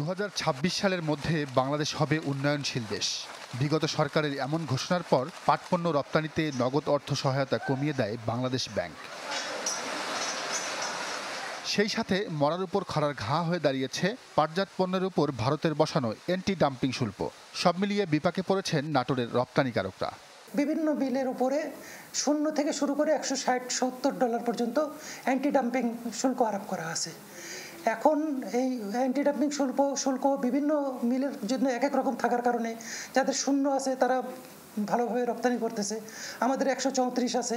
2026 সালের মধ্যে বাংলাদেশ হবে উন্নয়নশীল দেশ। বিগত সরকারের এমন ঘোষণার পর পাট পণ্য রপ্তানিতে নগদ অর্থ সহায়তা কমিয়ে দেয় বাংলাদেশ ব্যাংক। সেই সাথে মরার উপর খড়ার ঘা হয়ে দাঁড়িয়েছে পাটজাত পণ্যের উপর ভারতের বসানো অ্যান্টি ডাম্পিং শুল্ক। সব মিলিয়ে বিপাকে পড়েছেন নাটোরের রপ্তানিকারকরা। বিভিন্ন বিলের উপরে শূন্য থেকে শুরু করে $160-70 পর্যন্ত অ্যান্টি ডাম্পিং শুল্ক আরোপ করা আছে। এখন এই অ্যান্টি ডাম্পিং শুল্ক বিভিন্ন মিলের জন্য এক এক রকম থাকার কারণে যাদের শূন্য আছে তারা ভালোভাবে রপ্তানি করতেছে, আমাদের 134 আছে,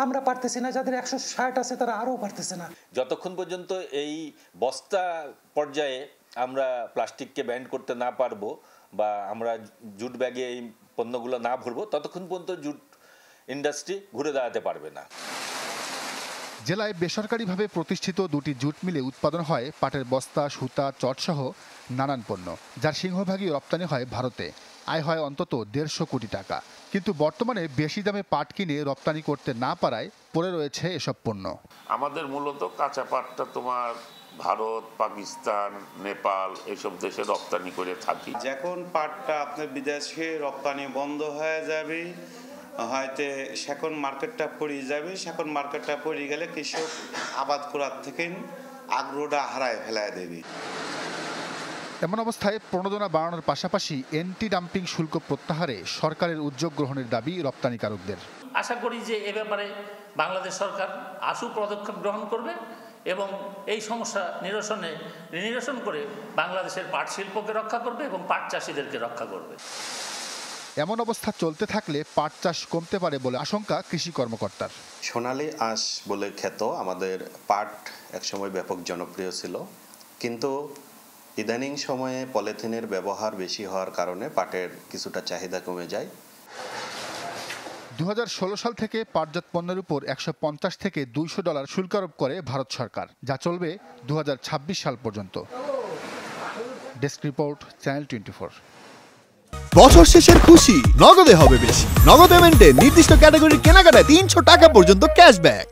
আমরা পারতেছি না, যাদের 160 আছে তারা আরও পারতেছে না। যতক্ষণ পর্যন্ত এই বস্তা পর্যায়ে আমরা প্লাস্টিককে ব্যান করতে না পারবো বা আমরা জুট ব্যাগে এই পণ্যগুলো না ভরবো, ততক্ষণ পর্যন্ত জুট ইন্ডাস্ট্রি ঘুরে দাঁড়াতে পারবে না। জেলায় বেসরকারিভাবে প্রতিষ্ঠিত দুটি জুট মিলে উৎপাদন হয় পাটের বস্তা, সুতা, চটসহ নানান পণ্য, যার সিংহভাগই রপ্তানি হয় ভারতে। আয় হয় অন্তত 150 কোটি টাকা। কিন্তু বর্তমানে বেশি দামে পাট কিনে রপ্তানি করতে না পারায় পড়ে রয়েছে এসব পণ্য। আমাদের মূলত কাঁচা পাটটা তোমার ভারত, পাকিস্তান, নেপাল এসব দেশে রপ্তানি করে থাকি। যখন পাটটা আপনার বিদেশে রপ্তানি বন্ধ হয়ে যাবে, হয়তো সেখন মার্কেটটা পড়ে যাবে, সেখন মার্কেটটা পড়ে গেলে কৃষক আবাদ করার থেকে আগ্রহটা হারায় ফেলায় দেবে। এমন অবস্থায় প্রণোদনা বাড়ানোর পাশাপাশি অ্যান্টি ডাম্পিং শুল্ক প্রত্যাহারে সরকারের উদ্যোগ গ্রহণের দাবি রপ্তানিকারকদের। আশা করি যে এ ব্যাপারে বাংলাদেশ সরকার আশু পদক্ষেপ গ্রহণ করবে এবং এই সমস্যা নিরসন করে বাংলাদেশের পাট শিল্পকে রক্ষা করবে এবং পাট চাষিদেরকে রক্ষা করবে। এমন অবস্থা চলতে থাকলে পাট চাষ কমতে পারে বলে আশঙ্কা কৃষি কর্মকর্তার। সোনালী আঁশ বলে খ্যাত আমাদের পাট একসময় ব্যাপক জনপ্রিয় ছিল, কিন্তু ইদানিং সময়ে পলিথিনের ব্যবহার বেশি হওয়ার কারণে পাটের কিছুটা চাহিদা কমে যায়। 2016 সাল থেকে পাটজাত পণ্যের উপর $150 থেকে $200 শুল্ক আরোপ করে ভারত সরকার, যা চলবে 2026 সাল পর্যন্ত। Desk report, channel 24। বছর শেষের খুশি নগদে হবে বেশি। নগদ পেমেন্টে নির্দিষ্ট ক্যাটাগরির কেনাকাটায় 300 টাকা পর্যন্ত ক্যাশব্যাক।